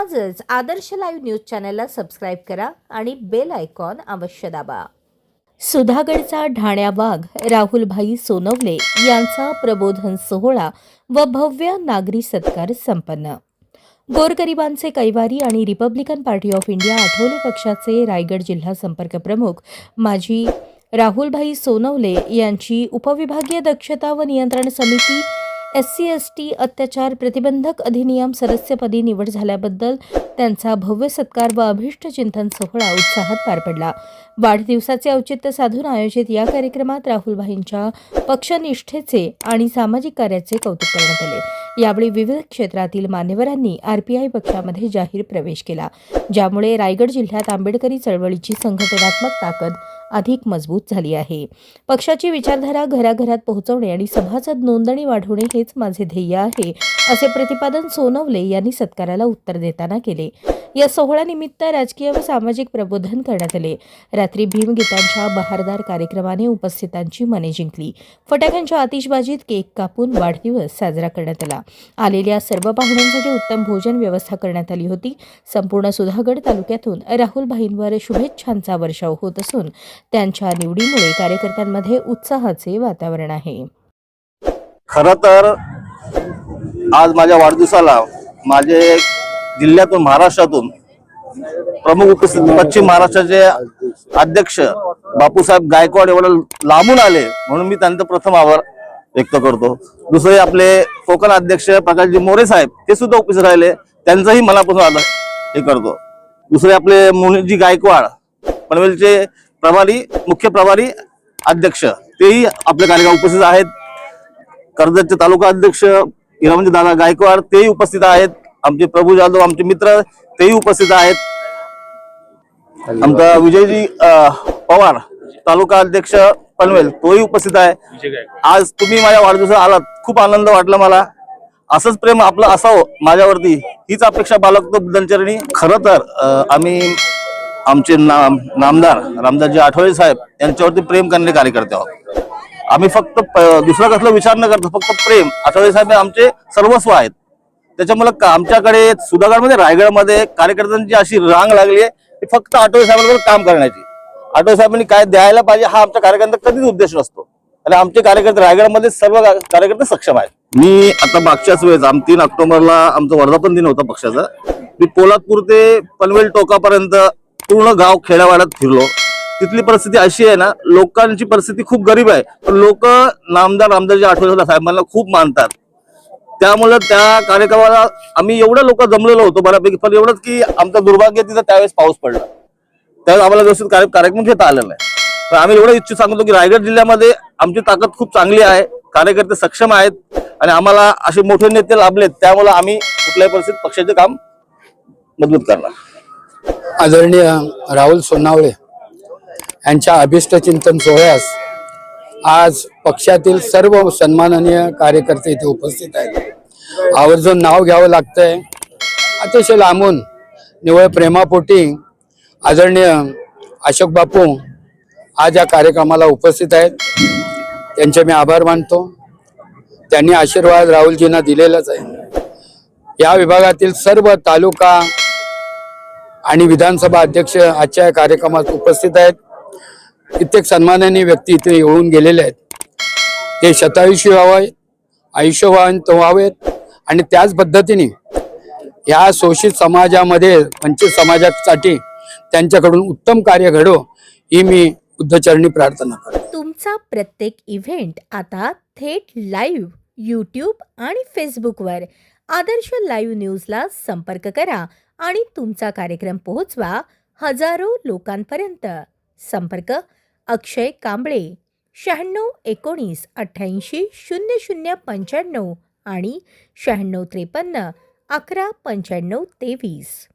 आजच आदर्श live news चॅनलला subscribe करा आणि बेल आयकॉन अवश्य दाबा. सुधागडचा ढाण्या वाघ राहुलभाई सोनवले यांचा प्रबोधन सोहळा व भव्य नागरी सत्कार संपन्न. गोरगरिबांचे कैवारी आणि Republican party of India Athawale पक्षाचे रायगड जिल्हा संपर्क प्रमुख माजी राहुलभाई सोनवले यांची उपविभागीय दक्षता व नियंत्रण समिती SC/ST अत्याचार प्रतिबंधक अधिनियम सदस्यपदी निवड झाल्याबद्दल त्यांचा भव्य सत्कार व अभिष्ट चिंतन सोहळा उत्साहात पार पडला. वाढदिवसाचे औचित्य साधून आयोजित या कार्यक्रमात राहुलभाईंच्या पक्षनिष्ठेचे आणि सामाजिक कार्याचे कौतुक करण्यात आले. यावेळी विविध क्षेत्रातील मान्यवरांनी RPI पक्षामध्ये जाहीर प्रवेश केला, ज्यामुळे रायगड जिल्ह्यात आंबेडकरी चळवळीची संघटनात्मक ताकद अधिक मजबूत झाली आहे. पक्षाची विचारधारा घराघरात पोहोचवणे आणि सभासद नोंदणी वाढवणे हेच माझे ध्येय आहे, असे प्रतिपादन सोनवले यांनी सत्काराला उत्तर देताना केले. या सोहळ्यानिमित्त राजकीय व सामाजिक प्रबोधन करण्यात आले. रात्री भीमगीतांच्या बहारदार कार्यक्रमाने उपस्थितांची मने जिंकली. फटाक्यांच्या आतिषबाजीत केक कापून वाढदिवस साजरा करण्यात आला. आलेल्या सर्व पाहुण्यांसाठी उत्तम भोजन व्यवस्था करण्यात आली होती. संपूर्ण सुधागड तालुक्यातून राहुलभाईंवर शुभेच्छांचा वर्षाव होत असून त्यांच्या निवडीमुळे कार्यकर्त्यांमध्ये उत्साहाचे वातावरण आहे. खरं तर आज माझ्या वाढदिवसाला माझे जिल्ह्यातून महाराष्ट्रातून प्रमुख उपस्थित पश्चिम महाराष्ट्राचे अध्यक्ष बापूसाहेब गायकवाड एवढं लांबून आले म्हणून मी त्यांचं प्रथम आभार व्यक्त करतो. दुसरे आपले कोकण अध्यक्ष प्रकाशजी मोरे साहेब ते सुद्धा उपस्थित राहिले, त्यांचाही मनापासून आदर हे करतो. दुसरे आपले मुनीजी गायकवाड पनवेलचे मुख्य प्रभारी अध्यक्ष तेही आपल्या कार्यक्रमात उपस्थित आहेत. कर्जतचे तालुका अध्यक्ष हिरामंजी दादा गायकवाड तेही उपस्थित आहेत. आमचे प्रभू जाधव आमचे मित्र तेही उपस्थित आहेत. आमचा विजयजी पवार तालुका अध्यक्ष पनवेल तोही उपस्थित आहे. आज तुम्ही माझ्या वाढदिवसाला आलात, खूप आनंद वाटला मला. असंच प्रेम आपलं असावं माझ्यावरती हीच अपेक्षा बाळगतो बुद्धांचरणी. खरं तर आम्ही आमचे नामदार रामदासजी आठवले साहेब यांच्यावरती प्रेम करणारे कार्यकर्ते आहोत. आम्ही फक्त दुसरा कसला विचार न करतो, फक्त प्रेम. आठवले साहेब आमचे सर्वस्व आहेत. त्याच्यामुळे आमच्याकडे सुधागडमध्ये रायगडमध्ये कार्यकर्त्यांची अशी रांग लागली आहे की फक्त आठवले साहेबांबरोबर काम करण्याची. आठवले साहेबांनी काय द्यायला पाहिजे हा आमच्या कार्यकर्त्यांचा कधीच उद्देश नसतो आणि आमचे कार्यकर्ते रायगडमध्ये सर्व कार्यकर्ते सक्षम आहेत. मी आता मागच्याच वेळेस 3 ऑक्टोबरला आमचा वर्धापन दिन होता पक्षाचा. मी पोलादपूर ते पनवेल टोकापर्यंत पूर्ण गाव खेड्यावाड्यात फिरलो. तिथली परिस्थिती अशी आहे ना, लोकांची परिस्थिती खूप गरीब आहे, पण लोक नामदार रामदासजी आठवले साहेबांना खूप मानतात. त्यामुळे त्या कार्यक्रमाला आम्ही एवढं लोक जमलेलो होतो बऱ्यापैकी, पण एवढंच की आमचं दुर्भाग्य तिथं त्यावेळेस पाऊस पडला, त्यावेळेस आम्हाला व्यवस्थित कार्यक्रम घेता आलेला नाही. तर आम्ही एवढं इच्छित सांगतो की रायगड जिल्ह्यामध्ये आमची ताकद खूप चांगली आहे, कार्यकर्ते सक्षम आहेत आणि आम्हाला असे मोठे नेते लाभलेत. त्यामुळे आम्ही कुठल्याही परिस्थितीत पक्षाचे काम मजबूत करणार. आदरणीय राहुल सोनावळे यांच्या अभिष्ट चिंतन सोहळ्यास आज पक्षातील सर्व सन्माननीय कार्यकर्ते इथे उपस्थित आहेत. आवर्जून नाव घ्यावं लागतंय. अतिशय लांबून निवळ प्रेमापोटी आदरणीय अशोक बापू आज या कार्यक्रमाला उपस्थित आहेत. त्यांचे मी आभार मानतो. त्यांनी आशीर्वाद राहुलजींना दिलेलाच आहे. या विभागातील सर्व तालुका आणि विधानसभा अध्यक्ष आजच्या कार्यक्रमात उपस्थित आहेत. कित्येक सन्माननीय व्यक्ती इथे येऊन गेलेले आहेत. ते शतायुषी व्हावेत, आयुष्यवान व्हावेत आणि त्याच पद्धतीने या शोषित समाजामध्ये वंचित समाजासाठी त्यांच्याकडून उत्तम कार्य घडो ही मी बुद्धचरणी प्रार्थना करतो. तुमचा प्रत्येक इव्हेंट आता थेट लाईव्ह YouTube आणि फेसबुकवर आदर्श लाईव्ह न्यूजला संपर्क करा आणि तुमचा कार्यक्रम पोहोचवा हजारो लोकांपर्यंत. संपर्क अक्षय कांबळे 96 19 88 00 95 आणि 96 53 11 95 23.